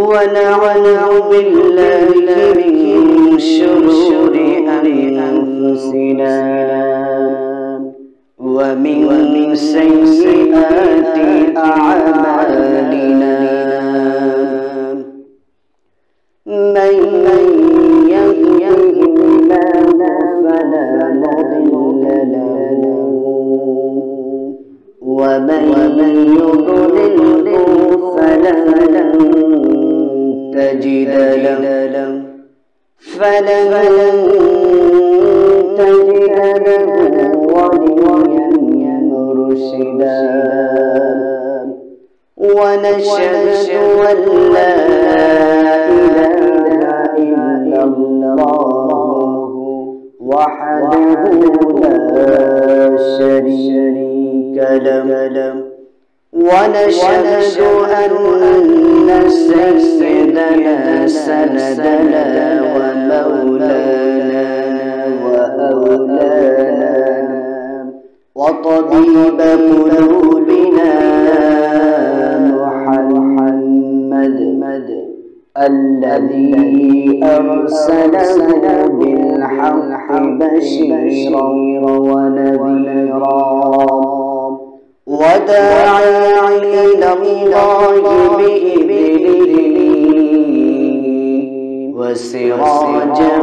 ونعوذ بالله من شرور أنفسنا ومن سيئات أعمالنا من يهده الله فلا مضل له ومن يضلل فلن تجد له وليا مرشدا ونشهد أن لا إله إلا الله وحده لا شريك له ونشهد أن سيدنا سندنا ومولانا وأولانا وطبيب قلوبنا محمد الذي أرسله بالحق بشيرا ونذيرا وداعيا إلى الله بإذنه وسراجا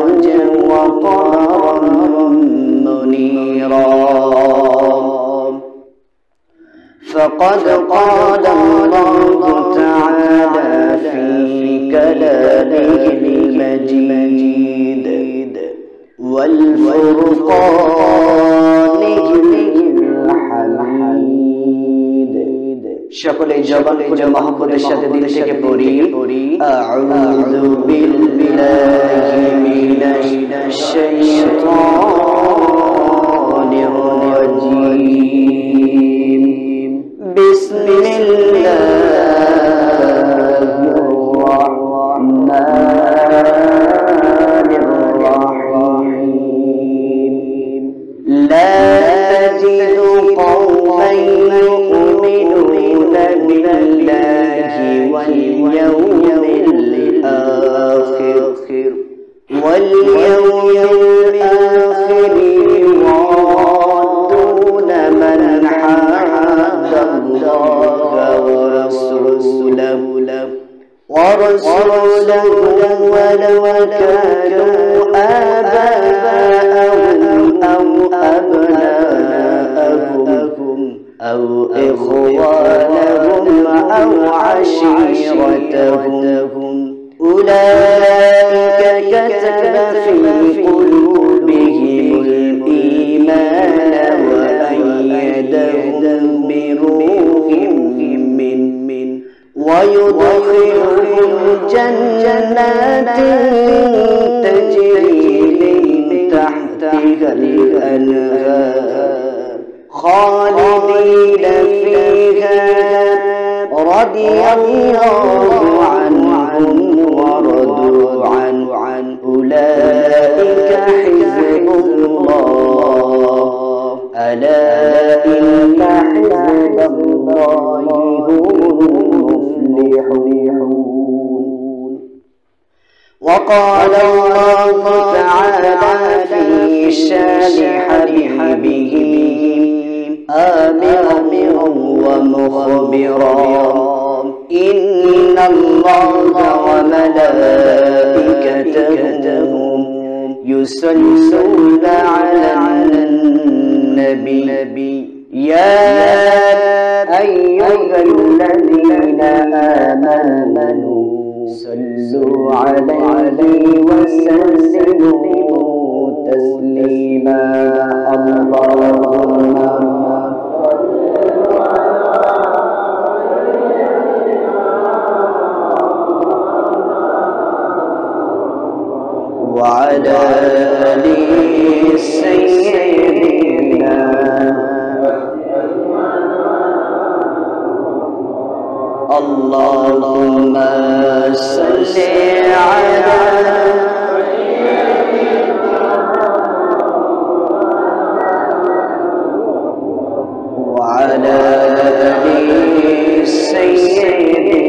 وقمرا منيرا فقد قال الله تعالى في كلامه المجيد والفرقان সকলে জবান খুলে মহব্বতের সাথে দিল থেকে পড়ি আউযু বিল্লাহি মিনাশ শাইতানির রাজীম বিসমিল্লাহির রাহমানির রাহিম লা তাজিদু কওমান بالله واليوم الآخر يوادون من حاد الله ورسوله ولو كانوا آباءهم أو أبناءهم أو إخوانهم أو عشيرتهم أولئك كتب في قلوبهم الإيمان وأيدهم بروح منه ويدخلهم جنات تجري من تحتها الأنهار خالدين فيها رضي الله عنهم ورضوا عنه أولئك حزب الله ألا إن حزب الله هم المفلحون وقال الله تعالى في شان حبيبه آمرا ومخبرا إن الله وملائكته يصلون على النبي يا أيها الذين آمنوا صلوا عليه وسلموا تسليما اللهم وعلى آل سيدنا اللهم صل على وعلى آل سيدنا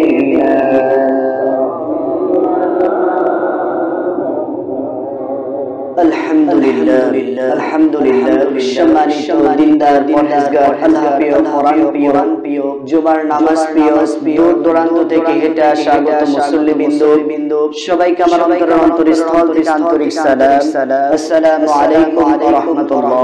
আলহামদুলিল্লাহ সম্মানিত দিনদার পরহেজগার আল্লাহ প্রিয় কোরআন প্রিয় জুমার নামাজ প্রিয় দূর দূরান্ত থেকে হেঁটে আসা আগত মুসল্লিবৃন্দ সবাইকে আমার অন্তরের অন্তরস্থল থেকে আন্তরিক সালাম। আসসালামু আলাইকুম ওয়া রাহমাতুল্লাহ।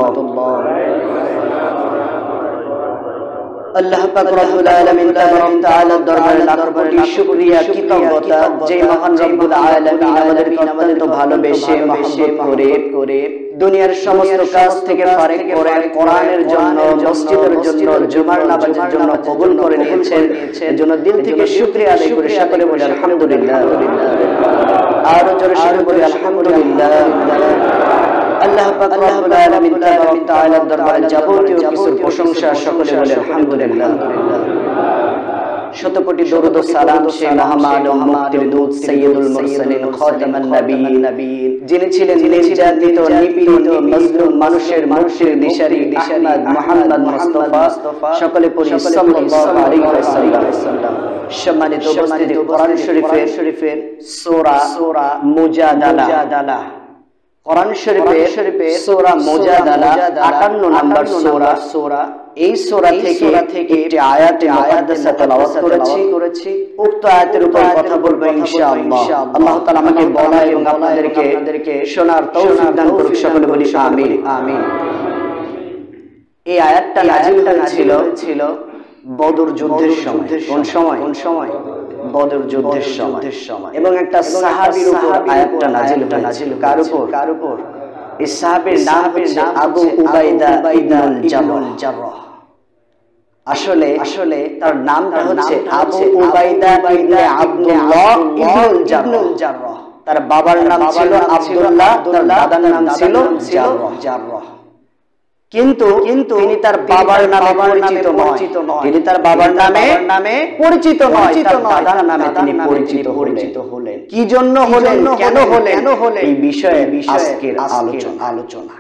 আল্লাহ পাক রব্বুল আলামিন তাবারাক তাআলার দরবারে লাখ কোটি শুকরিয়া কৃতজ্ঞতা যে মহান রব্বুল আলামিন আমাদেরকে অত্যন্ত ভালোবেসে মহব্বত করে দুনিয়ার সমস্ত কাজ থেকে ফারেক করে কোরআনের জন্য মসজিদের জন্য জুমার নামাজের জন্য কবুল করে নিয়েছেন। এজন্য দিল থেকে শুকরিয়া আদায় করে সকলে বলি আলহামদুলিল্লাহ। আর জোরে শুকর বলি আলহামদুলিল্লাহ। আল্লাহ পাক রব্বুল আলামিন তাবারাক তাআলার দরবারে যাবতীয় কিছু প্রশংসা সকলে বলে আলহামদুলিল্লাহ। শত কোটি দরুদ ও সালাম সেই মহামানব মুক্তির দূত সাইয়্যিদুল মুরসালিন খাতামান নবিয়্যিন যিনি ছিলেন নির্যাতিত নিপীড়িত মজলুম মানুষের দিশারি আহমদ মুহাম্মদ মুস্তাফা সকলে পড়ি সাল্লাল্লাহু আলাইহি ওয়াসাল্লাম। সম্মানিত উপস্থিতি, কোরআন শরীফের সূরা মুজাদালা, কোরআন শরীফে সূরা মুজাদালা 58 নম্বর সূরা। এই সূরা থেকে একটি আয়াতে মুকদ্দাসা তেলাওয়াত করেছি। উক্ত আয়াতের উপর কথা বলবো ইনশাআল্লাহ। আল্লাহ তাআলা আমাকে বলা এবং আপনাদেরকে শোনার তৌফিক দান করুক, সকলে বলি আমিন। এই আয়াতটা নাযিল হয়েছিল বদর যুদ্ধের সময়। কোন সময়? বদর যুদ্ধের সময়। এবং একটা সাহাবীর উপর আয়াতটা নাযিল। কার উপর? এই সাহাবীর নাম হচ্ছে আবু উবাইদা ইবনুল জাররাহ। আসলে তার নামটা হচ্ছে আবু উবাইদা ইবনে আব্দুল্লাহ ইবনুল জাররাহ। তার বাবার নাম ছিল আব্দুল্লাহ, তার দাদার নাম ছিল জাররাহ। কিন্তু তিনি তার বাবার নামে পরিচিত নয়। তিনি তার বাবার নামে পরিচিত নয়, তার দাদার নামে তিনি পরিচিত হলেন। কি জন্য হলেন, কেন হলেন, এই বিষয়ে আজকের আলোচনা।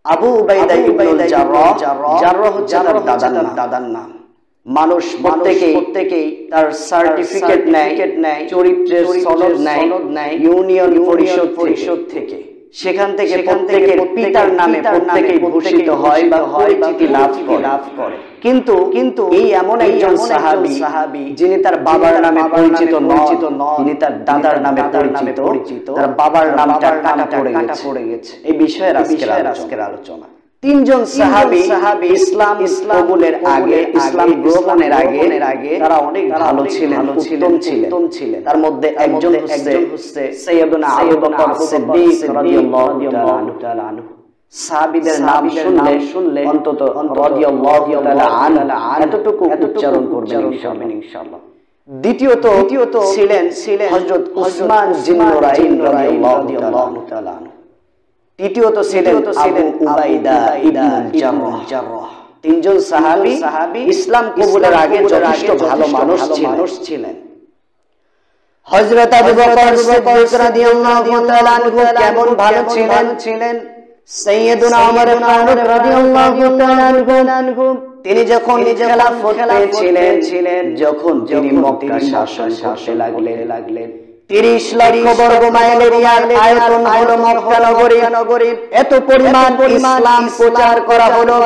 আবু উবাইদা ইবনুল জাররাহ হচ্ছে তার দাদার নাম। মানুষ প্রত্যেকেই তার সার্টিফিকেট নেয়, চরিত্রের সনদ নেয় ইউনিয়ন পরিষদ থেকে। সেখান থেকে প্রত্যেকের পিতার নামে প্রত্যেকেই ভূষিত হয় বা পরিচিতি লাভ করে। কিন্তু এই এমন একজন সাহাবী যিনি তার বাবার নামে পরিচিত নন, তিনি তার দাদার নামে পরিচিত। তার বাবার নামটা কাটা পড়ে গেছে। এই বিষয়ের আজকের আলোচনা। তিনজন সাহাবী ইসলাম কবুলের আগে, ইসলাম গ্রহণের আগে তারা অনেক ভালো ছিলেন, উত্তম ছিলেন। তার মধ্যে একজন হচ্ছে সাইয়্যিদুনা আবু বকর সিদ্দিক রাদিয়াল্লাহু তাআলা আনহু। সাহাবীদের নাম শুনলে অন্তত রাদিয়াল্লাহু তাআলা আনহু এতটুকু উচ্চারণ করবেন ইনশাআল্লাহ। দ্বিতীয়ত ছিলেন হযরত উসমান জিন্নুরাইন রাদিয়াল্লাহু তাআলা আনহু। তৃতীয়ত ছিলেন আবু উবাইদা ইবনুল জাররাহ। তিনজন সাহাবী ইসলাম কবুলের আগে যথেষ্ট ভালো মানুষ ছিলেন। হযরত আবু বকর সিদ্দিক রাদিয়াল্লাহু তাআলা আনহু কেমন ভালো ছিলেন? সাইয়্যিদুনা ওমর ফারুক রাদিয়াল্লাহু তাআলা আনহু তিনি যখন খেলাফতে ছিলেন, যখন তিনি মক্কা শাসন করতে লাগলেন, 30 লক্ষ বর্গ মাইল এরিয়ার আয়তন হলো মক্কা নগরী। এত পরিমাণ ইসলাম প্রচার করা হলো।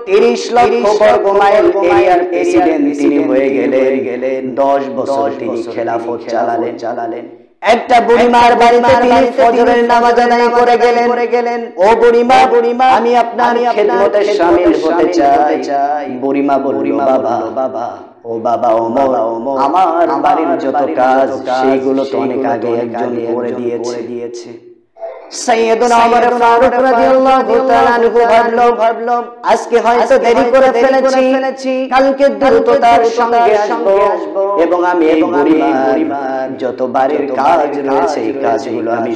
30 লক্ষ বর্গ মাইল এরিয়ার প্রেসিডেন্ট তিনি হয়ে গেলেন। 10 বছর তিনি খেলাফত চালালেন। একটা বুড়িমার বাড়িতে তিনি ফজরের নামাজ আদায় করে গেলেন। ও বুড়িমা, আমি আপনার খেদমতে শামিল হতে চাই। বুড়িমা বলল, বাবা, ও বাবা ওমর, আমার বাড়ির যত কাজ সেগুলো তো অনেক আগে একজন করে দিয়েছে। সাইয়্যিদুনা ওমর ফারুক রাদিয়াল্লাহু তাআলা আনহু ভাবলো আজকে হয়তো দেরি করে ফেলেছি, কালকে দ্রুত তার সঙ্গে আসবো এবং আমি এই বুড়িমার যত বাড়ির কাজ রয়েছে এই কাজগুলো আমি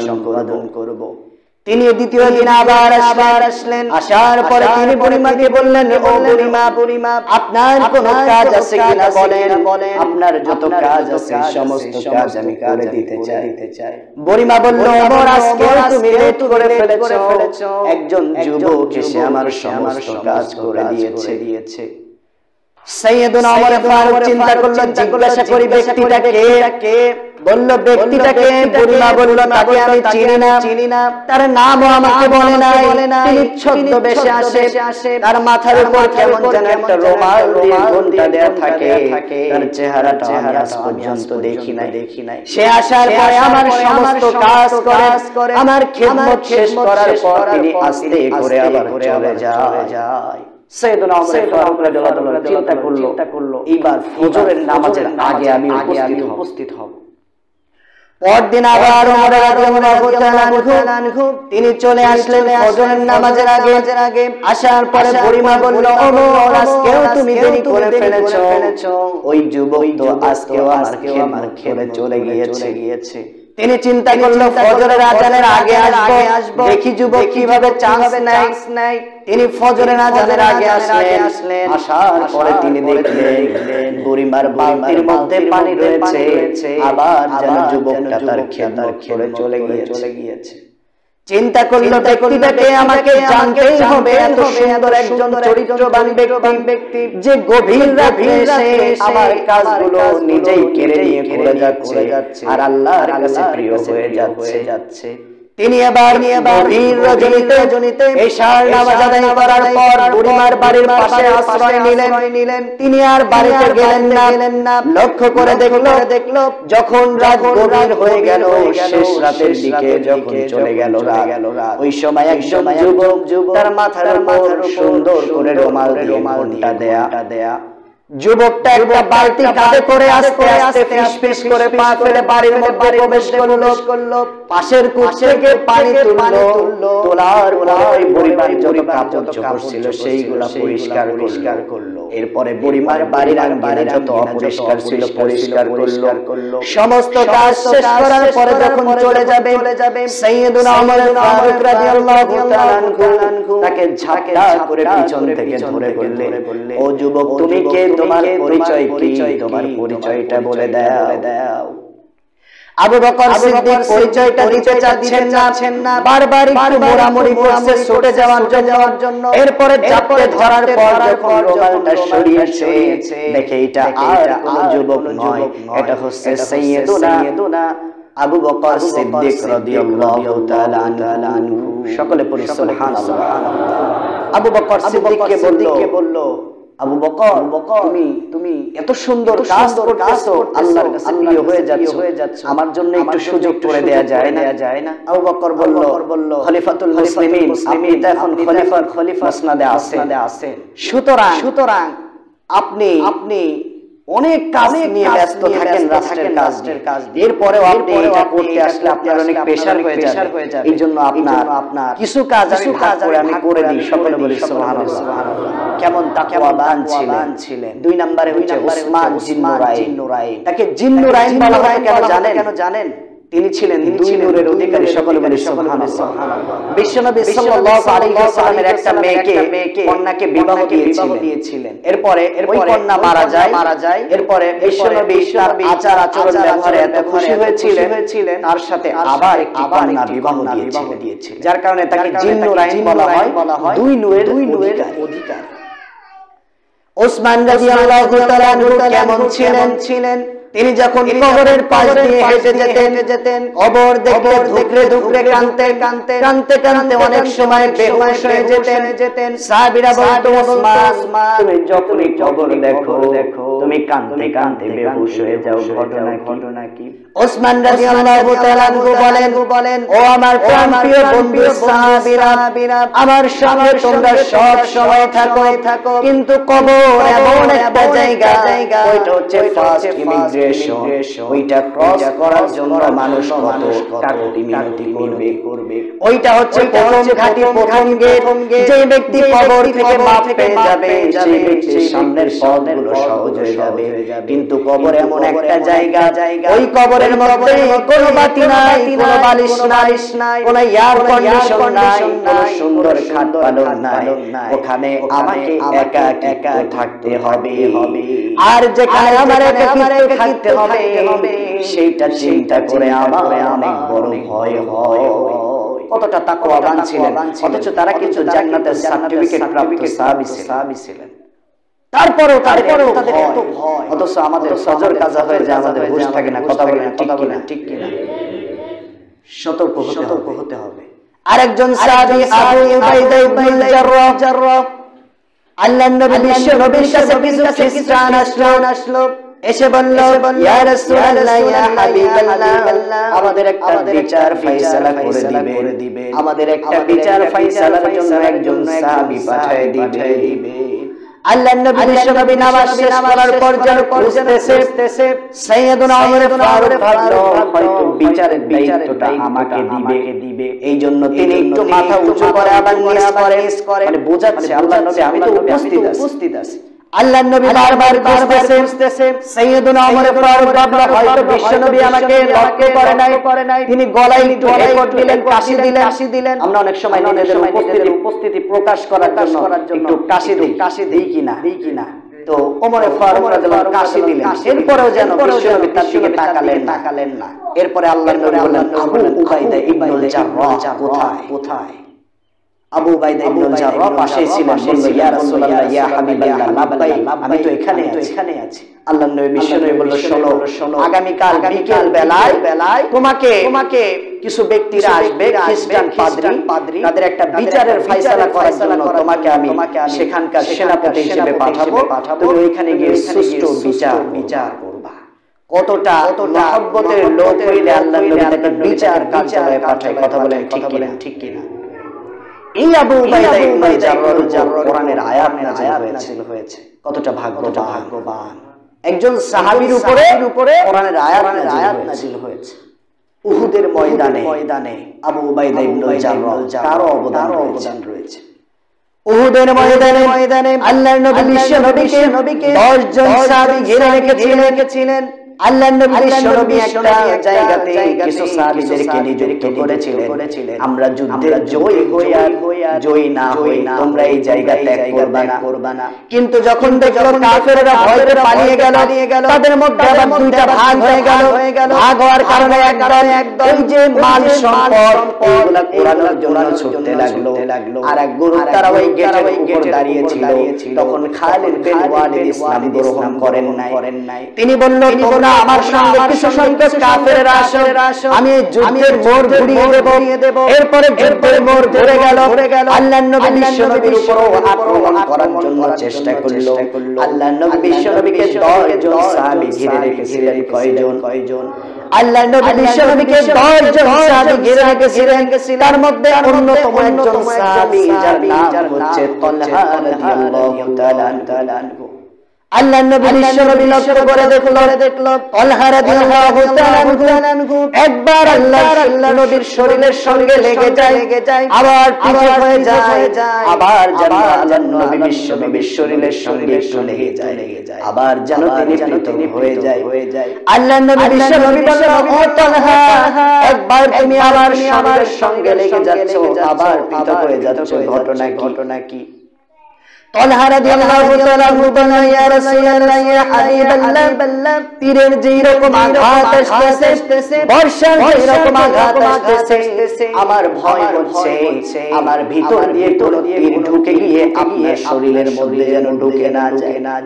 সম্পাদন করব। তিনি দ্বিতীয় দিন আবার আসলেন। আসার পরে তিনি বুড়িমাকে বললেন, ও বুড়িমা, আপনার কোনো কাজ আছে কিনা বলেন। আপনার যত কাজ আছে সমস্ত কাজ আমি করে দিতে চাই। বুড়িমা বলল, ওমর, আজকে তুমি লেট করে ফেলেছো। একজন যুবক এসে আমার সমস্ত কাজ করে দিয়েছে। সাইয়েদুনা ওমর ফারুক চিন্তা করলো, জিজ্ঞাসা করি ব্যক্তিটাকে কে? বলল ব্যক্তিটাকে, বুড়িমা বলল তাকে আমি চিনি না, তার নামও আমাকে বলে নাই। তিনি ছদ্মবেশে আসে, তার মাথার উপর কেমন যেন একটা রুমাল দিয়ে ঘণ্টা দেয়া থাকে, তার চেহারাটা আমি আজ পর্যন্ত দেখি নাই। সে আসার পরে আমার সমস্ত কাজ করে, আমার খিদমত শেষ করার পর তিনি আস্তে করে আবার চলে যায়। সাইয়েদুনা ওমর ফারুক রাদিয়াল্লাহু তাআলা চিন্তা করলো এবার ফজরের নামাজের আগে আমি উপস্থিত হব। পরদিন আবার ওমর রাদিয়াল্লাহু তাআলা আনহু তিনি চলে আসলেন ফজরের নামাজের আগে। আসার পরে বুড়িমা বলল, ওমর আজকেও তুমি দেরি করে ফেলেছো। ওই যুবক তো আজকেও আমার খেলে চলে গিয়েছে। তিনি চিন্তা করলো ফজরের আজানের আগে আসবো, দেখি যুবক কিভাবে চান্স নেয়। তিনি ফজরের আজানের আগে আসলেন। আসার পরে তিনি দেখলেন বুড়িমার বালতির মধ্যে পানি রয়েছে, আবার যেন যুবকটা তার খিদমত করে চলে গিয়েছে। চিন্তা করলো ব্যক্তিটাকে আমাকে জানতেই হবে, এত সুন্দর একজন চরিত্রবান ব্যক্তি যে গভীর রাতে এসে আমার কাজগুলো নিজেই কেড়ে নিয়ে করে যাচ্ছে আর আল্লাহর কাছে প্রিয় হয়ে যাচ্ছে। তিনি এবার গভীর রজনীতে এশার নামাজ আদায় করার পর বুড়িমার বাড়ির পাশে আশ্রয় নিলেন। তিনি আর বাড়িতে গেলেন না। লক্ষ্য করে দেখলো যখন রাত গভীর হয়ে গেল, শেষ রাতের দিকে যখন চলে গেল রাত, ওই সময় একজন যুবক তার মাথার উপর সুন্দর করে রুমাল দিয়ে ঘণ্টা দেয়া। যুবকটা একটা বালতি কাঁধে করে আস্তে ফিস করে পা ফেলে বাড়ির মধ্যে প্রবেশ করলো। পাশের কূপ থেকে পানি তুললো। তোলার পরে বুড়িমার যত কাপড় চোপড় ছিল সেইগুলা পরিষ্কার করলো। এরপরে বুড়িমার বাড়ির আঙ্গিনা যত অপরিষ্কার ছিল পরিষ্কার করলো। সমস্ত কাজ শেষ করার পরে যখন চলে যাবে, সাইয়েদুনা ওমর ফারুক রাদিয়াল্লাহু তাআলা আনহু তাকে ঝাঁকা করে পিছন থেকে ধরে বললেন, ও যুবক তুমি কে? তোমার পরিচয় কি? তোমার পরিচয়টা বলে দাও। আবু বকর সিদ্দিক পরিচয়টা দিতে চাচ্ছেন না, বারবার একটু মোড়ামুড়ি করছে ছুটে যাওয়ার জন্য। এরপরে জাপটে ধরার পর যখন রুমালটা সরিয়েছে, দেখে এটা আর কোনো যুবক নয়, এটা হচ্ছে সাইয়েদুনা আবু বকর সিদ্দিক রাদিয়াল্লাহু তাআলা আনহু। সকলে পড়ি সুবহানাল্লাহ। আবু বকর সিদ্দিককে বলল, আবু বকর তুমি এত সুন্দর কাজ করতেছো, আল্লাহর কাছে প্রিয় হয়ে যাচ্ছ, আমার জন্য একটু সুযোগ করে দেয়া যায় না? আবু বকর বলল, খলিফাতুল মুসলিমিন, আপনি তো এখন খলিফা মাসনাদে আছেন, সুতরাং আপনি অনেক কাজ নিয়ে ব্যস্ত থাকেন, রাষ্ট্রের কাজ। এরপরেও আপনি এটা করতে আসলে আপনার অনেক প্রেসার হয়ে যাবে। এইজন্য আপনার কিছু কাজ আমি করে দিই। সকলে বলি সুবহানাল্লাহ। কেমন তাকওয়াবান ছিলেন। 2 নম্বরে হচ্ছে উসমান জিন্নুরাইন। তাকে জিন্নুরাইন বলা হয় কেন জানেন? তিনি ছিলেন 2 নূরের অধিকারী। সকলে বলি সুবহানাল্লাহ। বিশ্বনবী সাল্লাল্লাহু আলাইহি ওয়াসাল্লামের একটা মেয়েকে কন্যাকে বিবাহ দিয়েছিলেন। এরপরে ওই কন্যা মারা যায়। এরপরে বিশ্বনবী তার আচার আচরণ ব্যবহারে এত খুশি হয়েছিলেন, তার সাথে আবার একটি কন্যা বিবাহ দিয়েছিলেন, যার কারণে তাকে জিন্নুরাইন বলা হয়, 2 নূরের অধিকারী। উসমান রাদিয়াল্লাহু তাআলা আনহু কেমন ছিলেন? তিনি যখন কবরের পাশ দিয়ে হেঁটে যেতেন, কবর দেখে ধুকরে কাঁদতে অনেক সময় বেহুশ হয়ে যেতেন। সাহাবীরা বলতো, উসমান তুমি যখনই কবর দেখো তুমি কাঁদতে বেহুশ হয়ে যাও, ঘটনা কি? উসমান রাদিয়াল্লাহু তাআলা আনহু বলেন, ও আমার প্রাণপ্রিয় বন্ধু সাহাবীরা, আমার সঙ্গে তোমরা সব সময় থাকো, কিন্তু কবর এমন একটা জায়গা, ওইটা হচ্ছে ফার্স্ট ইমিগ্রেশন। ওইটা ক্রস করার জন্য মানুষ কত মিনতি করবে। ওইটা হচ্ছে প্রথম ঘাটি, প্রথম গেট। যে ব্যক্তি কবর থেকে মাপ পেয়ে যাবে, সেই ব্যক্তির সামনের পথগুলো সহজ হয়ে যাবে। কিন্তু কবর এমন একটা জায়গা, ওই কবরের মধ্যে কোনো বাতি নাই, কোনো বালিশ নাই, কোনো এয়ার কন্ডিশন নাই, কোনো সুন্দর খাট পালন নাই। ওখানে আমাকে একা থাকতে হবে। আর যেখানে আমার একাকিত্ব থাকতে হবে, সেইটা চিন্তা করে আমার অনেক বড় ভয় হয়। কতটা তাকওয়াবান ছিলেন, অথচ তারা কিন্তু জান্নাতের সার্টিফিকেট প্রাপ্ত সাহাবী ছিলেন। তারপরেও তাদের এত ভয়, অথচ আমাদের ফজর কাজা হয়ে যায়, আমাদের হুঁশ থাকে না। কথা বলেন ঠিক কিনা? সতর্ক হতে হবে। আরেকজন সাহাবী আবু উবাইদা ইবনে জাররাহ, আল্লাহর নবী বিশ্ব নবীর কাছে কিছু খ্রিস্টান আসলো, এসে বলল, ইয়া রাসূলুল্লাহ, ইয়া হাবিবাল্লাহ, আমাদের একটা বিচার ফায়সালা করে দিবেন, আমাদের একটা বিচার ফায়সালার জন্য একজন সাহাবী পাঠিয়ে দিবে। আল্লাহর নবী বিশ্ব নবী নামাজ শেষ করার পর যেন খুঁজতেছে, সাইয়েদুনা ওমর ফারুক ভাবলো হয়তো বিচারের দায়িত্বটা আমাকে দিবে। এই জন্য তিনি একটু মাথা উঁচু করে আবার নিজ করে, মানে বোঝাচ্ছে আল্লাহর নবী আমি তো উপস্থিত আছি। আল্লাহর নবী বারবার খুঁজতেছে, সাইয়েদুনা ওমর ফারুক ভাবলো হয়তো বিশ্ব নবী আমাকে লক্ষ্য করে নাই, তিনি গলায় একটু রেকর্ড দিলেন, কাশি দিলেন। আমরা অনেক সময় নিজেদের উপস্থিতি প্রকাশ করার জন্য একটু কাশি দেই কিনা। তো ওমর ফারুক রাদিয়াল্লাহু আনহু কাশি দিলেন, এরপরেও যেন বিশ্ব নবী তার দিকে তাকালেন না। এরপরে আল্লাহর নবী বললেন, আবু উবাইদা ইবনুল জাররাহ কোথায়? আবু উবাইদা ইবনুল জাররাহ পাশেই ছিলেন, বলল, ইয়া রাসূলুল্লাহ, ইয়া হাবিবাল্লাহ, লাব্বাইক, আমি তো এখানে আছি। আল্লাহর নবী বিশ্ব নবী বলল, শোনো, আগামীকাল বিকেল বেলায় তোমাকে কিছু ব্যক্তিরা আসবে, খ্রিস্টান পাদ্রী, তাদের একটা বিচারের ফায়সালা করার জন্য তোমাকে আমি সেখানকার সেনাপতি হিসেবে পাঠাবো। তুমি ওইখানে গিয়ে সুষ্ঠু বিচার করবা। কতটা মহব্বতের লোক হইলে আল্লাহর নবী তাকে বিচার কার্যালয়ে পাঠায়। কথা বলেন ঠিক কিনা? এই আবু উবাইদা ইবনে জাররাহ কোরআনের আয়াত নাযিল হয়েছে। কতটা ভাগ্যবান একজন সাহাবীর উপরে কোরআনের আয়াত নাযিল হয়েছে। উহুদের ময়দানে আবু উবাইদা ইবনে জাররাহ তার অবদান রয়েছে। উহুদের ময়দানে আল্লাহর নবী বিশ্ব নবীকে 10 জন সাহাবী ঘিরে রেখেছিলেন। আল্লাহর নবী বিশ্ব নবী একটা জায়গাতে কিছু সাহাবীদেরকে নিযুক্ত করেছিলেন, আমরা যুদ্ধে জয়ী না হই তোমরা এই জায়গা ত্যাগ করবা না। কিন্তু যখন দেখলো কাফেররা ভয় পেয়ে পালিয়ে গেল, তাদের মধ্যে আবার দুইটা ভাগ হয়ে গেল। ভাগ হওয়ার কারণে একদল যে মাল সম্পদ এগুলা কুরানোর জন্য ছুটতে লাগলো। আর এক গ্রুপ তারা ওই গেটের উপর দাঁড়িয়ে ছিল। তখন খালিদ বিন ওয়ালিদ ইসলাম গ্রহণ করেন নাই। তিনি বলল, তোমরা আমার সঙ্গে কিছু সংখ্যক কাফেররা আসো, আমি যুদ্ধের মোড় ঘুরিয়ে দেব। এরপরে যুদ্ধের মোড় ঘুরে গেল। আল্লাহর নবী বিশ্ব নবীর উপর আক্রমণ করার জন্য চেষ্টা করলো। আল্লাহর নবী বিশ্ব নবীকে 10 জন সাহাবী ঘিরে রেখেছিলেন। কয়জন? আল্লাহর নবী বিশ্ব নবীকে 10 জন সাহাবী ঘিরে রেখেছিলেন। তার মধ্যে অন্যতম একজন সাহাবী যার নাম হচ্ছে তালহা রাদিয়াল্লাহু তাআলা আনহু। আল্লাহর নবী বিশ্ব নবী লক্ষ্য করে দেখলো তালহা রাদিয়াল্লাহু তাআলা আনহু একবার আল্লাহর নবীর শরীরের সঙ্গে লেগে যায়, আবার পিছু হয়ে যায়, আবার যেন আল্লাহর নবী বিশ্ব নবীর শরীরের সঙ্গে লেগে যায়, আবার যেন তিনি পৃথক হয়ে যায়। আল্লাহর নবী বিশ্ব নবী বললেন, ও তালহা, একবার তুমি আমার শরীরের সঙ্গে লেগে যাচ্ছ, আবার পৃথক হয়ে যাচ্ছ, ঘটনা কি? তালহা রাদিয়াল্লাহু তাআলা বললেন, ইয়া রাসূলুল্লাহ, ইয়া হাবিবাল্লাহ, তীরের যেই রকম আঘাত আসতেছে, বর্ষার যেই রকম আঘাত আসতেছে, আমার ভয় হচ্ছে আমার ভিতর দিয়ে কোন তীর ঢুকে গিয়ে আপনার শরীরের মধ্যে যেন ঢুকে না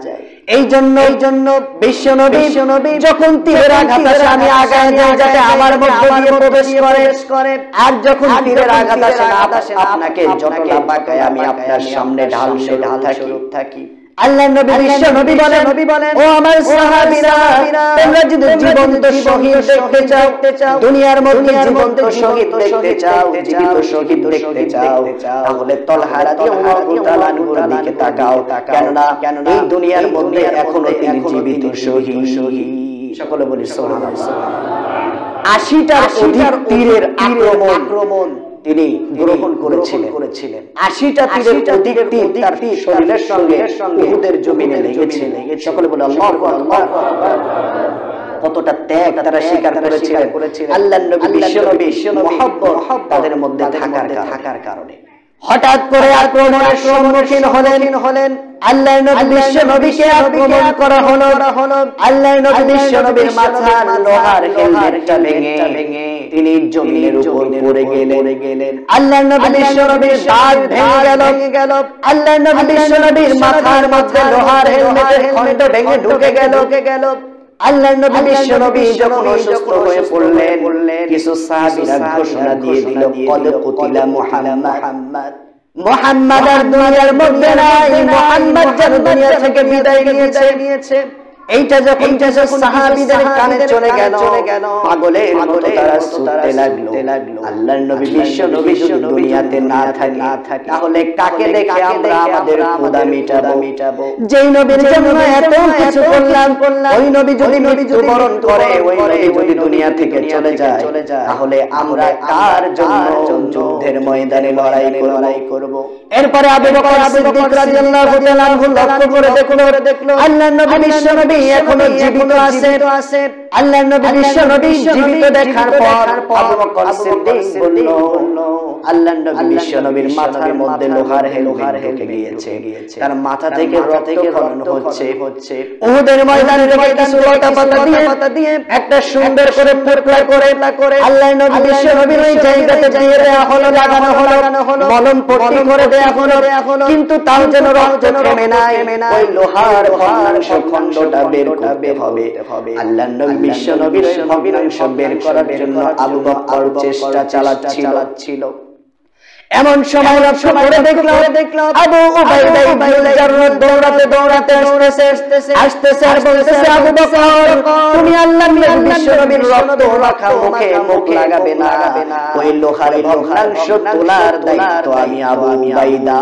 যায়। এই জন্য বিশ্ব নবী যখন তীরের আঘাত আসে আমি আগায় যাই যাতে আমার মধ্যে দিয়ে প্রবেশ করে, আর যখন তীরের আঘাত আসে না আপনাকে যতটা বাঁকায় আমি আপনার সামনে ঢাল থাকি। আল্লাহর নবী বিশ্ব নবী বলেন, ও আমার সাহাবীরা, তোমরা যদি জীবন্ত শহীদ দেখতে চাও, দুনিয়ার মধ্যে জীবন্ত শহীদ দেখতে চাও, জীবিত শহীদ দেখতে চাও, তাহলে তালহা রাদিয়াল্লাহু তাআলা আনহুর দিকে তাকাও। কেননা এই দুনিয়ার মধ্যে এখনো তিনি জীবিত শহীদ। সকলে বলি সুবহানাল্লাহ। 80টার অধিক তীরের আক্রমণ তিনি গ্রহণ করেছিলেন। 80টা তীরের অধিক তীর তার শরীরের সঙ্গে উহুদের জমিনে লেগেছিল। সকলে বলে আল্লাহু আকবার। কতটা ত্যাগ তারা স্বীকার করেছিলেন আল্লাহর নবী বিশ্ব নবী মহব্বত তাদের মধ্যে থাকার কারণে। হঠাৎ করে আক্রমণের সম্মুখীন হলেন। আল্লাহর নবী বিশ্ব নবীকে আক্রমণ করা হলো। আল্লাহর নবী বিশ্ব নবীর মাথার লোহার হেলমেটটা ভেঙে তিনি জমিনের উপর পড়ে গেলেন। আল্লাহর নবী বিশ্ব নবীর দাঁত ভেঙে গেল। আল্লাহর নবী বিশ্ব নবীর মাথার মধ্যে লোহার হেলমেটের খণ্ড ভেঙে ঢুকে গেল। আল্লাহর নবী বিশ্ব নবী যখন অসুস্থ হয়ে পড়লেন, কিছু সাহাবীরা ঘোষণা দিয়ে দিল, কদ কুতিলা মুহাম্মদ আর দুনিয়ার মধ্যে নাই, মুহাম্মদ যেন দুনিয়া থেকে বিদায় নিয়েছে। এইটা যখন সাহাবীদের কানে চলে গেল, পাগলের মতো তারা ছুটতে লাগলো। আল্লাহর নবী বিশ্ব নবী যদি দুনিয়াতে না থাকে তাহলে কাকে দেখে আমরা আমাদের ক্ষুধা মিটাবো? যেই নবীর জন্য এত কিছু করলাম, ওই নবী যদি মৃত্যুবরণ করে, ওই নবী যদি দুনিয়া থেকে চলে যায়, তাহলে আমরা কার জন্য যুদ্ধের ময়দানে লড়াই করব? এরপরে আবু বকর সিদ্দিক রাদিয়াল্লাহু তাআলা আনহু লক্ষ্য করে দেখলো আল্লাহর নবী বিশ্ব নবী এখনো জীবিত আছে। আল্লাহর নবী বিশ্ব নবী জীবিত দেখার পর আবু বকর সিদ্দিক বলল, আল্লাহর নবী বিশ্ব নবীর মাথার মধ্যে লোহার হেলমেট গিয়েছে, তার মাথা থেকে রক্তক্ষরণ হচ্ছে। উহুদের ময়দানে কিছু লতা পাতা দিয়ে একটা সুন্দর করে টুকরা করে আল্লাহর নবী বিশ্ব নবীর ওই জায়গাতে দিয়ে দেয়া হলো, লাগানো হলো, মলম পট্টি করে দেয়া হলো। কিন্তু তাও যেন রক্ত থেমে নাই, ওই লোহার ভগ্নাংশ খণ্ডটা বের করতে হবে। আল্লাহর নবী বিশ্ব নবীর ভগ্নাংশ বের করার জন্য আবু বকর চেষ্টা চালাচ্ছিল। এমন সময় লক্ষ্য করে দেখলো আবু উবাইদা ইবনে জাররাহ দৌড়াতে আসতেছে আর বলতেছে, আবু বকর, তুমি আল্লাহর নবী বিশ্ব নবীর রক্ত রাখা মুখে লাগাবে না, ওই লোহার ভগ্নাংশ তোলার দায়িত্ব আমি আবু উবাইদা।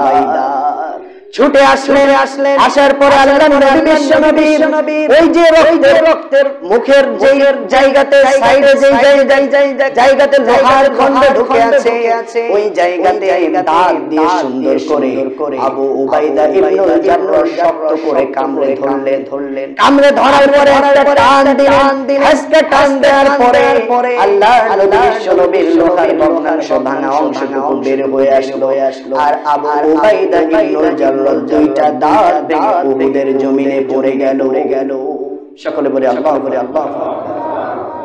ছুটে আসলেন। আসার পরে আল্লাহর নবী বিশ্ব নবীর ওই যে রক্তের মুখের যেই জায়গাতে সাইডে জায়গাতে লোহার খণ্ড ঢুকে আছে, ওই জায়গাতে দাঁত দিয়ে সুন্দর করে আবু উবাইদা ইবনে জাররাহ শক্ত করে কামড়ে ধরলেন। কামড়ে ধরার পরে একটা টান দিলেন। আজকে টান দেওয়ার পরে আল্লাহর নবী বিশ্ব নবীর লোহার ভগ্নাংশ ভাঙা অংশটুকু বের হয়ে আসলো। আর আবু উবাইদা ইবনে জাররাহ দুইটা দাঁত ভেঙে উহুদের জমিনে পড়ে গেল। সকলে বলে আল্লাহ।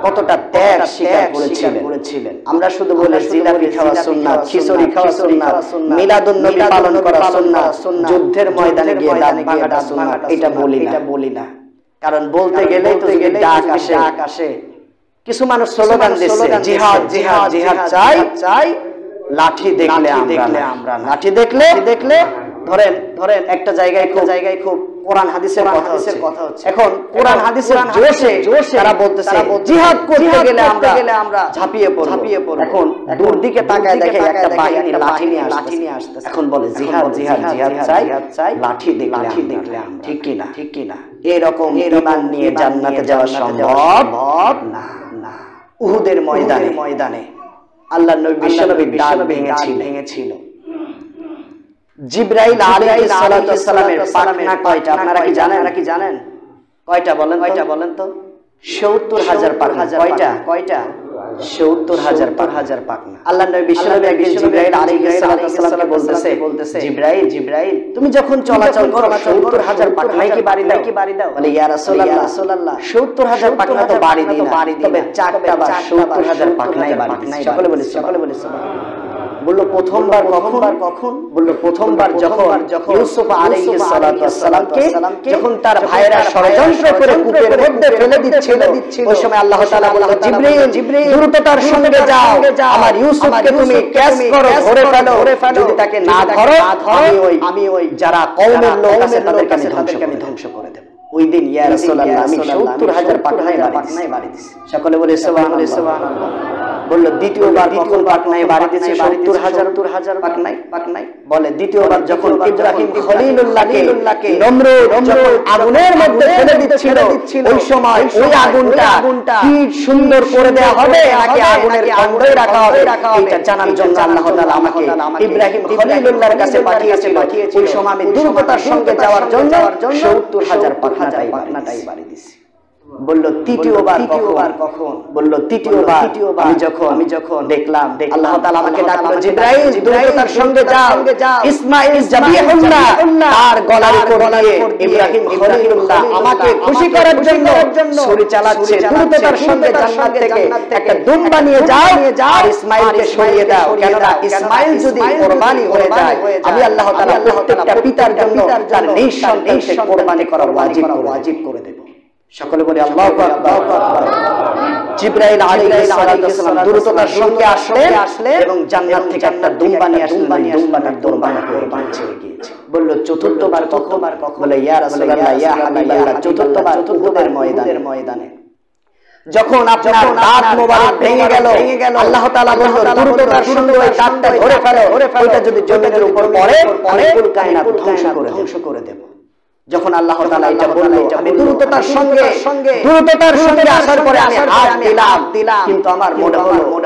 কতটা ত্যাগ স্বীকার করেছিলেন। আমরা শুধু বলে জিলাপি খাওয়া সুন্নাত, খিচুড়ি খাওয়া সুন্নাত, মিলাদুন নবী পালন করা সুন্নাত, যুদ্ধের ময়দানে গিয়ে দাঁত ভাঙাটা সুন্নাত, এটা বলি না। কারণ বলতে গেলেই তো ডাক আসে। কিছু মানুষ স্লোগান দিচ্ছে, জিহাদ জিহাদ জিহাদ চাই, লাঠি দেখলে আমরা লাঠি দেখলে ধরেন একটা জায়গায় খুব কোরআন হাদিসের কথা হচ্ছে। এখন কোরআন হাদিসের জোশে তারা বলতেছে জিহাদ করতে গেলে আমরা ঝাঁপিয়ে পড়ব। এখন দূর দিকে তাকায় দেখে একটা বাহিনী লাঠি নিয়ে আসতেছে। এখন বলে জিহাদ চাই, লাঠি দেখলে আমরা। ঠিক কি না? এরকম ঈমান নিয়ে জান্নাতে যাওয়া সম্ভব না। উহুদের ময়দানে আল্লাহর নবী বিশ্ব নবী দাঁত ভেঙেছিল। জিবরাইল আলাইহিস সালামের পাখনা কয়টা আপনারা কি জানেন? কয়টা বলেন তো? ৭০,০০০ পাখনা। কয়টা? ৭০,০০০ পাখনা। আল্লাহর নবী বিশ্ব নবী একদিন জিবরাইল আলাইহিস সালামকে বলতেছে, জিবরাইল তুমি যখন চলাচল করো ৭০,০০০ পাখনায় কি বাড়ি দাও? বলে ইয়া রাসূলুল্লাহ ৭০,০০০ পাখনা তো বাড়ি দিই না, তবে চারটা বা ৭০,০০০ পাখনায় বাড়ি দিই। সকলে বলে সুবহানাল্লাহ। বলল প্রথমবার কখন? বলল প্রথমবার যখন ইউসুফ আলাইহিস সালামকে যখন তার ভাইরা ষড়যন্ত্র করে কূপের মধ্যে ফেলে দিচ্ছিল, ওই সময় আল্লাহ তাআলা বলল, জিবরিল দ্রুততার সঙ্গে যাও, আমার ইউসুফকে তুমি ক্যাচ করো, ধরে ফেলো। যদি তাকে না ধরো আমি ওই যারা কওমের লোক আছে তাদেরকে আমি ধ্বংস করে দেব। ওই দিন ইয়া রাসূলুল্লাহ আমি ৭০,০০০ পাখনায় বাড়ি দিছি। সকলে বলে সুবহানাল্লাহ। বলল দ্বিতীয়বার কখন পাখনায় বাড়ি দিয়েছে? ৭০,০০০ পাখনায়। বলে দ্বিতীয়বার যখন ইব্রাহিম খলিলুল্লাহকে নমরুদ যখন আগুনের মধ্যে ফেলে দিচ্ছিল, ওই সময় ওই আগুনটা কি সুন্দর করে দেয়া হবে নাকি আগুনের কাণ্ডই রাখা হবে, এটা জানার জন্য আল্লাহ তাআলা আমাকে ইব্রাহিম খলিলুল্লাহর কাছে পাঠিয়েছিল। ওই সময় আমি দ্রুততার সঙ্গে যাওয়ার জন্য ৭০,০০০ পাখনাটাই বাড়ি দিয়েছি। বলল তৃতীয়বার কখন? বলল তৃতীয়বার আমি যখন দেখলাম আল্লাহ তাআলা আমাকে ডাকলো, জিবরাইল দ্রুততার সঙ্গে যাও, ইসমাঈল যাবিহুল্লাহ তার গলার উপর দিয়ে ইব্রাহিম খলিলুল্লাহ আমাকে খুশি করার জন্য ছুরি চালাচ্ছে, দ্রুততার সঙ্গে জান্নাত থেকে একটা দুম্বা নিয়ে যাও আর ইসমাঈলকে সরিয়ে দাও, কেননা ইসমাঈল যদি কুরবানি হয়ে যায় আমি আল্লাহ তাআলা প্রত্যেকটা পিতার জন্য তার নিঃসন্তানকে কুরবানি করা ওয়াজিব করে দেব। সকলে বলে আল্লাহু আকবার। জিবরাইল আলাইহিস সালাম দ্রুততার সঙ্গে আসলেন এবং জান্নাত থেকে একটা দুম্বা নিয়ে আসলেন, দুম্বাটার কুরবানি হয়ে গিয়েছে। বলল চতুর্থবার কখন? বলে ইয়া রাসূলুল্লাহ ইয়া হাবিবাল্লাহ চতুর্থবার উহুদের ময়দানে। যখন আপনার দাঁত মোবারক ভেঙে গেল, আল্লাহ তাআলা বলল দ্রুততার সঙ্গে ওই দাঁতটা ধরে ফেলো, ওইটা যদি জমিনের উপর পড়ে আমি কুল কায়নাত ধ্বংস করে দেব। যখন আল্লাহ তাআলা এটা বলল আমি দ্রুততার সঙ্গে আসার পরে আমি হাত দিলাম, কিন্তু আমার মনে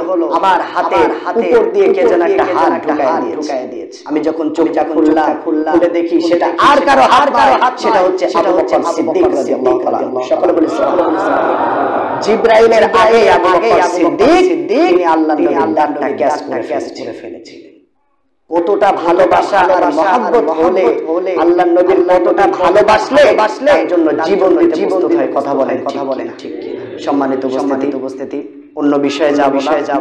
হলো আমার হাতের উপর দিয়ে কে যেন একটা হাত ঢুকায় দিয়েছে। আমি যখন চোখটা খুললাম খুলে দেখি সেটা আর কারো হাত, সেটা হচ্ছে আবু বকর সিদ্দিক রাদিয়াল্লাহু তাআলা। সকলে বলি সুবহানাল্লাহ। জিবরাইলের আগে আবু বকর সিদ্দিক তিনি আল্লাহর দাঁতটা গ্যাস করে ফেলেছিলেন। কতটা ভালোবাসা আর মহব্বত হলে আল্লাহর নবীর কতটা ভালোবাসলে তার জন্য জীবন হয়। কথা বলেন ঠিক কি? সম্মানিত উপস্থিতি, অন্য বিষয়ে যাব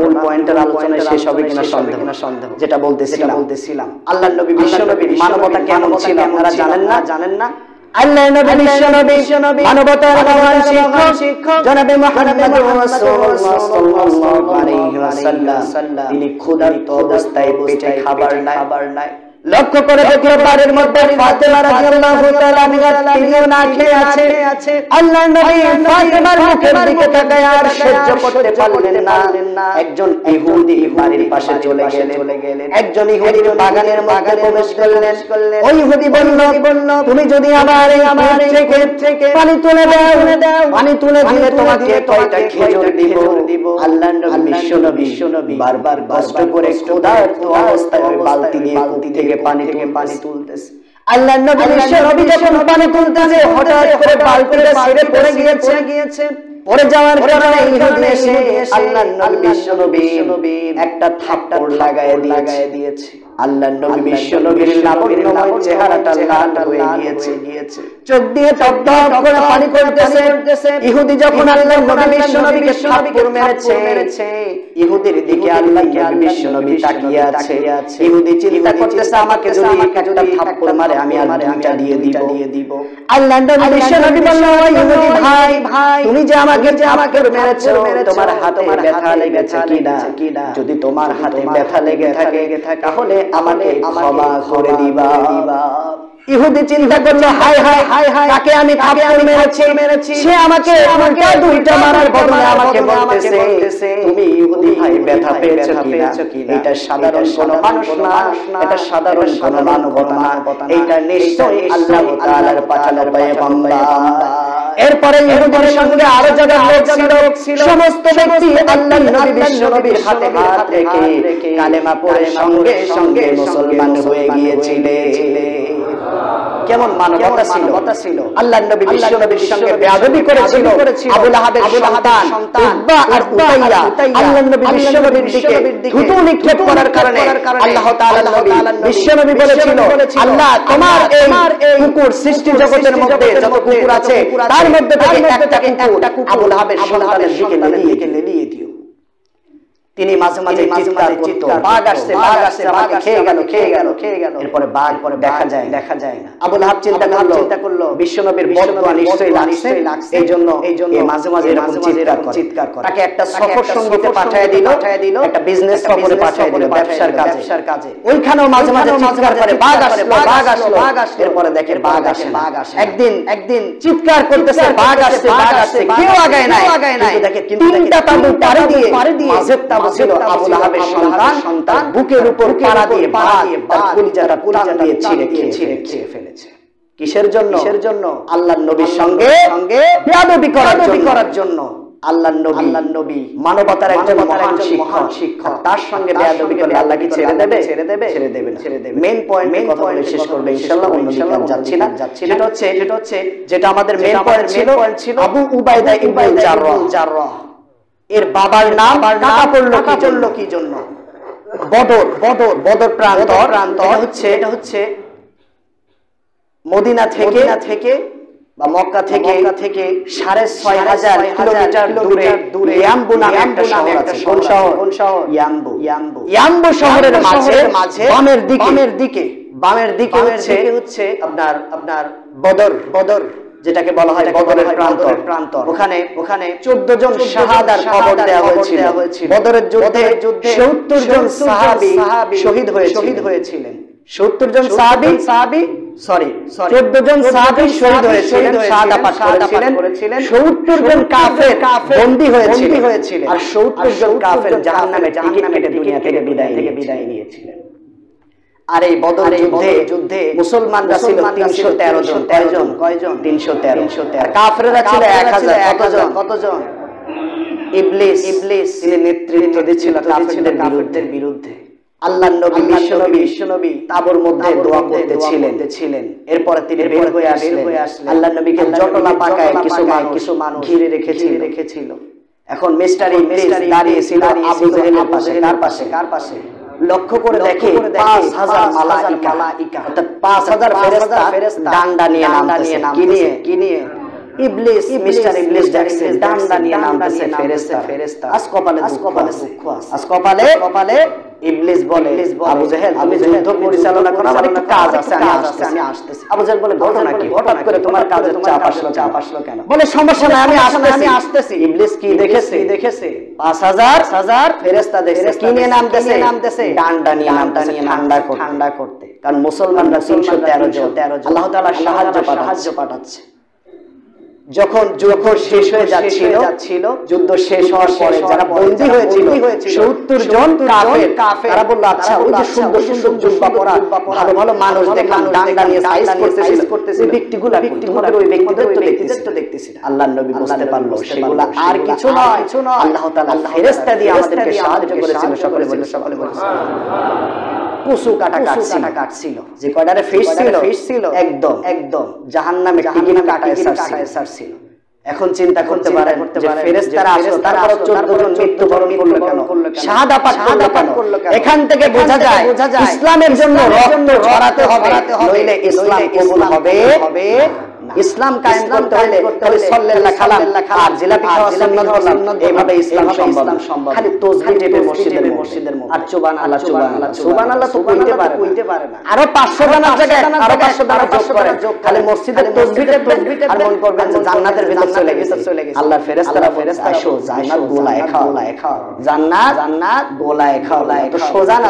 মূল পয়েন্টের আলোচনায় শেষ হবে কিনা সন্দেহ। যেটা বলতেছিলাম আল্লাহর নবী বিশ্বনবীর মানবতা কেমন ছিল আপনারা জানেন না? আল্লাহর নবী বিশ্বনবী মানবতার মহান শিক্ষক জনাবে মুহাম্মদ রাসূলুল্লাহ সাল্লাল্লাহু আলাইহি ওয়াসাল্লাম। তিনি ক্ষুধার্ত অবস্থায় পেটে খাবার নাই। লক্ষ্য করে দেখলো বাড়ির মধ্যে ফাতেমা রাদিয়াল্লাহু তাআলা আনহা তিনিও না খেয়ে আছে। আল্লাহর নবী ফাতেমার মুখের দিকে তাকায় আর সহ্য করতে পারলেন না। একজন ইহুদি বাড়ির পাশে চলে গেলেন। একজন ইহুদির বাগানের মধ্যে প্রবেশ করলেন। ওই ইহুদি বলল তুমি যদি আমার থেকে পানি তুলে দাও, পানি তুলে দিলে তোমাকে কয়টা খেজুর দিব। আল্লাহর নবী বিশ্বনবী বারবার কষ্ট করে ক্ষুধার্ত অবস্থায় ওই বালতি দিয়ে পানি তুলতেছে। আল্লাহর নবী বিশ্বনবী যখন পানি তুলতেছে হঠাৎ করে বালতিটা ছিঁড়ে পড়ে গিয়েছে। পড়ে যাওয়ার কারণে ইহুদি এসে আল্লাহর নবী বিশ্বনবী একটা থাপ্পড় লাগায় দিয়েছে। আল্লাহর নবী বিশ্বনবীর লাবণ্যময় চেহারাটা লাল হয়ে গিয়েছে। চোখ দিয়ে টপটপ করে পানি পড়তেছে। ইহুদি যখন আল্লাহর নবী বিশ্বনবীকে থাপ্পড় মেরেছে, ইহুদির দিকে আল্লাহর নবী বিশ্বনবী তাকিয়ে আছে। ইহুদি চিন্তা করতেছে আমাকে যদি একটা থাপ্পড় মারে আমি আর দুইটা দিয়ে দিব। আল্লাহর নবী বিশ্বনবী বলল ইহুদি ভাই তুমি যে আমাকে মেরেছো তোমার হাতে ব্যথা লেগেছে কিনা? যদি তোমার হাতে ব্যথা লেগে থাকে তাহলে আমাকে ক্ষমা করে দিবা। ইহুদি চিন্তা করলো হায় তাকে আমি থাপ্পড় মেরেছি, সে আমাকে দুইটা মারার বদলে আমাকে বলতেছে তুমি ইহুদি ভাই ব্যথা পেয়েছো কিনা? এটা সাধারণ কোনো মানুষ না, এটা সাধারণ কোনো মানবতা না, এটা নিশ্চয়ই আল্লাহ তাআলার পাঠানো পয়গম্বর। এরপরে ইহুদির সঙ্গে আরো যারা লোক ছিল সমস্ত ব্যক্তি আল্লাহর নবী বিশ্বনবীর হাতে হাত রেখে কালেমা পড়ে সঙ্গে মুসলমান হয়ে গিয়েছিলেন। কেমন মানবতা ছিল! আল্লাহর নবী বিশ্বনবীর সঙ্গে বেয়াদবি করেছিল আবু লাহাবের সন্তান উতবা আর উতাইয়া। আল্লাহর নবী বিশ্বনবীর দিকে থুতু নিক্ষেপ করার কারণে আল্লাহ তাআলা নবী বিশ্বনবী বলেছিল আল্লাহ তোমার এই কুকুর সৃষ্টি জগতের মধ্যে যত কুকুর আছে তার মধ্যে থেকে একটা কুকুর আবু লাহাবের সন্তানের দিকে লেলিয়ে দিও। তিনি মাঝে চিৎকার করত বাঘ আসছে আমাকে খেয়ে গেল। এরপরে বাঘ দেখা যায় না। আবু লাহাব চিন্তা করলো বিশ্বনবীর বদদুয়া নিশ্চয়ই লাগছে, এইজন্য মাঝে এরকম চিৎকার করে। তাকে একটা সফর সঙ্গীতে পাঠিয়ে দিল, একটা বিজনেস সফরে পাঠিয়ে দিল ব্যবসার কাজে। ওইখানেও মাঝে চিৎকার করে বাঘ আসলো। এরপরে দেখে বাঘ আসে। একদিন চিৎকার করতেছে বাঘ আসছে, কেউ আগায় নাই। দেখে তিনটা তাবু পাড়ি দিয়ে মাঝের তাবু ছিল আবু লাহাবের সন্তান বুকের উপর পাড়া দিয়ে তার কলিজাটা টান দিয়ে ছিঁড়ে খেয়ে ফেলেছে। কিসের জন্য? আল্লাহর নবীর সঙ্গে বেয়াদবি করার জন্য। আল্লাহর নবী মানবতার একজন মহান শিক্ষক, তার সঙ্গে বেয়াদবি করলে আল্লাহ কি ছেড়ে দেবে? ছেড়ে দেবে না। মেইন পয়েন্ট কথা বলে শেষ করব ইনশাআল্লাহ, অন্যদিকে যাচ্ছি না। সেটা হচ্ছে যেটা আমাদের মেইন পয়েন্ট ছিল, আবু উবাইদা ইবনে জাররাহ এর বাবার নাম কাটা পড়লো কি জন্য? বদর প্রান্তর। এটা হচ্ছে মদিনা থেকে বা মক্কা থেকে ৬,৫০০ কিলোমিটার দূরে ইয়াম্বু নামে একটা শহর আছে। কোন শহর? ইয়াম্বু শহরের মাঝে বামের দিকে হচ্ছে আপনার বদর, যেটাকে বলা হয় বদরের প্রান্তর। ওখানে 14 জন শাহাদার কবর দেওয়া হয়েছিল। বদরের যুদ্ধে ৭০ জন সাহাবী শহীদ হয়েছিলেন। ৭০ জন সাহাবী 14 জন সাহাবী শহীদ হয়েছিলেন, শাহাদাত পাঠ করেছিলেন। ৭০ জন কাফের বন্দী হয়েছিলেন, আর ৭০ জন কাফের জাহান্নামে টিকিট কেটে দুনিয়া থেকে বিদায় নিয়েছিলেন। আর এই বদর যুদ্ধে মুসলমানরা ছিল ৩১৩ জন। কয়জন? ৩১৩। কাফেররা ছিল ১০০০। কতজন? ইবলিস তিনি নেতৃত্ব দিচ্ছিল কাফেরদের বিরুদ্ধে। আল্লাহর নবী বিশ্বনবী তাবুর মধ্যে দোয়া করতেছিলেন। এরপরে তিনি বের হয়ে আসলেন। আল্লাহর নবীকে জটলা পাকায় কিছু মানুষ ঘিরে রেখেছিল। এখন মিস্টার ইবলিস দাঁড়িয়ে ছিল আবু জেহেলের পাশে। কার পাশে? লক্ষ্য করে দেখে ৫,০০০ মালাইকা, অর্থাৎ ৫,০০০ ফেরেশতা ডান্ডা নিয়ে নামতেছে। কি নিয়ে? মিস্টার ইবলিস দেখছে ডান্ডা নিয়ে নামতেছে ফেরেশতা। আজ কপালে ইবলিস বলে, আবু জেহেল তুমি যুদ্ধ পরিচালনা করো, আমার একটু কাজ আছে, আমি আসতেছি। আবু জেহেল বলে, ঘটনা কি? হঠাৎ করে তোমার কাজের চাপ আসলো কেন? বলে, সমস্যা নাই, আমি আসতেছি। ইবলিস কি দেখেছে? ৫,০০০ ফেরেশতা দেখছে। কি নিয়ে নামতেছে? ডান্ডা নিয়ে নামতেছে, ঠান্ডা করতে। কারণ মুসলমানরা ৩১৩ জন, আল্লাহ তাআলা সাহায্য পাঠাচ্ছে। যখন যুদ্ধ শেষ হয়ে যাচ্ছিল, যুদ্ধ শেষ হওয়ার পরে যারা বন্দী হয়েছিল ৭০ জন কাফের, তারা বলল, আচ্ছা ওই যে সুন্দর জুব্বা পরা ভালো মানুষ দেখলাম ডান্ডা নিয়ে সাইজ করতেছিল, ব্যক্তিদের তো দেখতেছি। আল্লাহর নবী বুঝতে পারলো সেগুলা আর কিছু নয়, আল্লাহ তাআলা ফেরেশতা দিয়ে আমাদেরকে সাহায্য করেছিল। সকলে বলে কুসু কাটা কাটছিল, যে কয়টারে ফিশ ছিল একদম জাহান্নামে টিকিট কাটায় সারছিল। এখন চিন্তা করতে পারেন যে ফেরেশতারা আসলো, তারপর 14 জন মৃত্যুবরণ করলো কেন? শাহাদাত পাঠ করলো কেন? এখান থেকে বোঝা যায় ইসলামের জন্য রক্ত ঝরাতে হবে, নইলে ইসলাম কবুল হবে না। ইসলাম কায়েম করতে হলে খালি সাল্লাল্লাহু খালাম আর জিলাপি খাওয়া সুন্নাত, এইভাবে ইসলাম সম্ভব। খালি তাসবিহ টেপে মসজিদের মধ্যে আর সুবহানাল্লাহ তো কইতে পারে না। আরো 500 দানার জায়গায় আরো 500 দানা যোগ করে খালি মসজিদের তাসবিহ টেপে আর মন করবেন যে জান্নাতের ভিতর চলে গেছে। আল্লাহর ফেরেশতারা আসো, জান্নাত গোলায় খাও, জান্নাত গোলায় খাও। তো সোজা না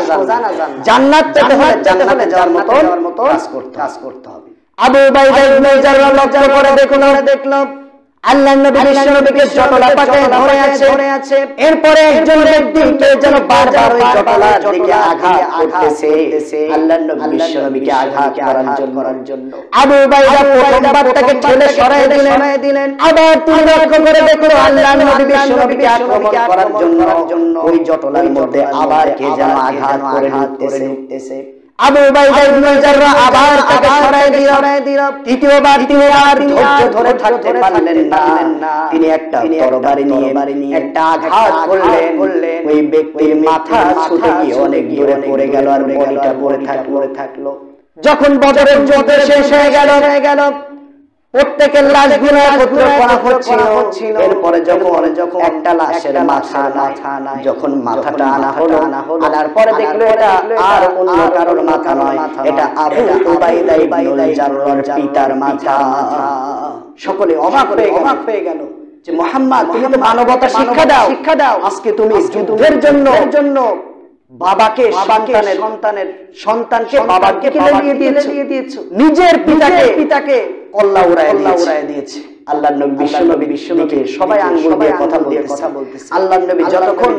জান্নাত পেতে হলে জান্নাতে যাওয়ার মতো কাজ করতে হবে। আবু উবাইদা ইবনে জাররাহ লক্ষ্য করে দেখলো আল্লাহর নবী বিশ্বনবীকে জটলা পাকায় ধরে আছে। এরপরে একজন ব্যক্তিকে যেন বারবার ওই জটলার দিকে আঘাত করতেছে, আল্লাহর নবী বিশ্বনবীকে আঘাত করার জন্য। আবু উবাইদা প্রথমবার তাকে ঠেলে সরায় দিলেন। আবার তিনি লক্ষ্য করে দেখলো আল্লাহর নবী বিশ্বনবীকে আক্রমণ করার জন্য ওই জটলার মধ্যে আবার কে যেন আঘাত করে ঢুকতেছে। আবু উবাইদা ইবনে জাররাহ আবার তাকে সরায় দিল। তৃতীয়বার তিনি আর ধৈর্য ধরে থাকতে পারলেন না। তিনি একটা তরবারি নিয়ে একটা আঘাত করলেন। ওই ব্যক্তির মাথা ছুটে গিয়ে অনেক দূরে পড়ে গেল, আর বডিটা পড়ে থাকলো। যখন বদরের যুদ্ধ শেষ হয়ে গেল, প্রত্যেকের লাশগুলো একত্র করা হচ্ছিল। এরপরে যখন একটা লাশের মাথা নাই, যখন মাথাটা আনা হলো, আনার পরে দেখলো এটা আর অন্য কারোর মাথা নয়, এটা আবু উবাইদা ইবনে জাররাহর পিতার মাথা। সকলে অবাক হয়ে গেল যে মুহাম্মদ, তুমি তো মানবতা শিক্ষা দাও, আজকে তুমি যুদ্ধের জন্য বাবাকে সন্তানকে বাবাকে দিয়ে দিয়েছো, নিজের পিতাকে কল্লা উড়ায় দিয়েছে। আল্লাহর নবী বিশ্বনবীকে সবাই আঙ্গুল দিয়ে কথা বলতেছে। আল্লাহর নবী যতক্ষণ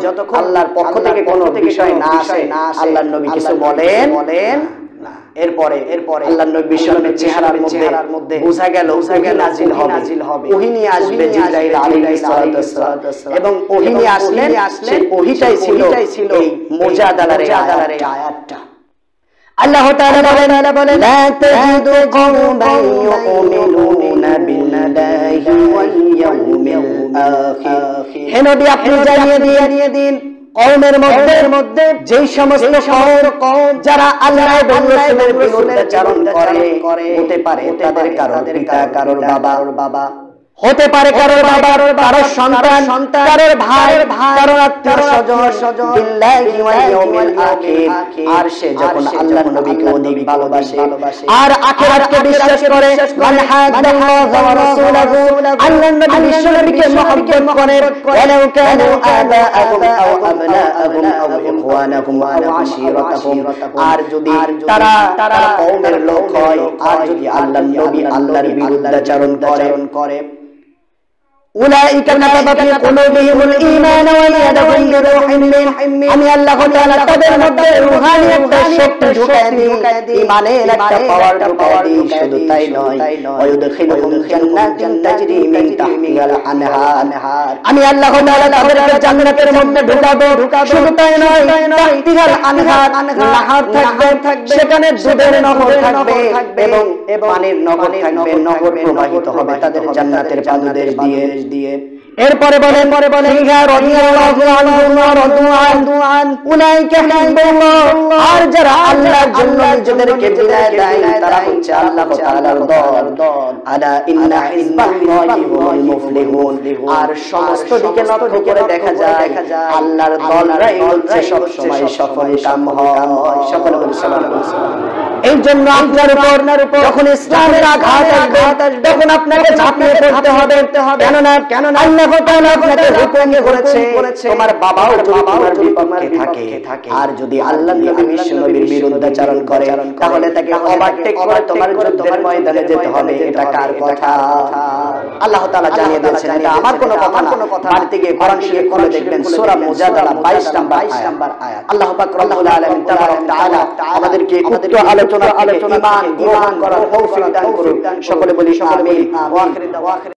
আল্লাহর পক্ষ থেকে কোনো বিষয় না আসে, আল্লাহর নবী কিছু বলেন এরপরে আল্লাহর নবী বিশ্বনবীর চেহারার মধ্যে বোঝা গেল ওহী নাজিল হবে, ওহী নিয়ে আসবে জিবরাইল আলাইহিস সালাতু ওয়াসসালাম, এবং ওহী নিয়ে আসলেন, সেই ওহীটাই ছিল এই মুজাদালার আয়াতটা। আল্লাহ তাআলা বলেন লা তাজিদু কওমান ইউমিনুনা বিল্লাহি ওয়াল ইয়াউমিল আখির। হে নবী আপনি জানিয়ে দিন কওমের মধ্যে যেই সমস্ত কওম যারা আল্লাহ এবং রাসূলের বিরুদ্ধাচরণ করে, হতে পারে তাদের কারোর পিতা, কারোর বাবা, হতে পারে কারোর বাবার, কারোর সন্তান, কারোর ভাই, কারোর আত্মীয়-স্বজন, বিল্লাহি ওয়াল ইয়াউমিল আখির। আর সে যখন আল্লাহর নবীকে অধিক ভালোবাসে আর আখিরাতকে বিশ্বাস করে, মান হাদাল্লাহু ওয়া রাসূলুহু, আল্লাহর নবী বিশ্বনবীকে মহব্বত করে, ওয়ালাউ কানু আবাআহুম আও আবনাআহুম আও ইখওয়ানাহুম আও আশীরাতাহুম, আর যদি তারা কওমের লোক হয়, আর যদি আল্লাহর নবী আল্লাহর বিরুদ্ধাচরণ করে, উলাইকা কাতাবা ফি কুলুবিহিমুল ঈমান ওয়া আইয়াদাহুম বিরূহিম মিন, আমি আল্লাহ তাআলা তাদের মধ্যে রূহানি একটা শক্তি ঢুকায় দিই, ঈমানের একটা পাওয়ার ঢুকায় দিই। শুধু তাই নয়, ওয়া ইউদখিলুহুম জান্নাতিন তাজরি মিন তাহতিহাল আনহার, আমি আল্লাহ তাআলা তাদেরকে জান্নাতের মধ্যে ঢুকাবো। শুধু তাই নয়, তাহতিহাল আনহার, নাহার থাকবে, সেখানে দুধের নহর থাকবে এবং পানির নহর থাকবে, নহর প্রবাহিত হবে তাদের জান্নাতের পাদদেশ দিয়ে। এরপরে বলেন রাদিয়াল্লাহু আনহুম ওয়া রাদু আন, উলাইকা হিজবুল্লাহ, আর যারা আল্লাহর জন্য নিজেদেরকে বিলিয়ে দেয় তারা হচ্ছে আল্লাহ তাআলার দল। আলা ইন্না হিজবাল্লাহি হুমুল মুফলিহুন, আর সমস্ত দিকে লক্ষ্য করে দেখা যায় আল্লাহর দলরাই হচ্ছে সব সময় সফল কাম হয়। সকলে বলি সুবহানাল্লাহ। এই জন্য আপনার উপর যখন ইসলামের আঘাত আসবে তখন আপনাকে ঝাঁপিয়ে পড়তে হবে, কেননা আল্লাহ তাআলা আপনাকে হুকুম করেছে তোমার বাবাও যদি তোমার বিপক্ষে থাকে, আর যদি আল্লাহ নবী বিশ্বনবীর বিরুদ্ধাচরণ করে, তাহলে তাকে ওভারটেক করে তোমার যুদ্ধের ময়দানে যেতে হবে। এটা কার কথা? আল্লাহ তাআলা জানিয়ে দিয়েছেন, এটা আমার কোনো কথা না। বাড়িতে গিয়ে কোরআন শরীফ খুলে দেখবেন সূরা মুজাদালা 22 নম্বর আয়াত। আল্লাহ পাক রব্বুল আলামিন তাআলা আমাদেরকে উক্ত আলোচনা ইমান গ্রহণ করার তৌফিক দান করুন। সকলে বলি আমিন। ওয়া আখির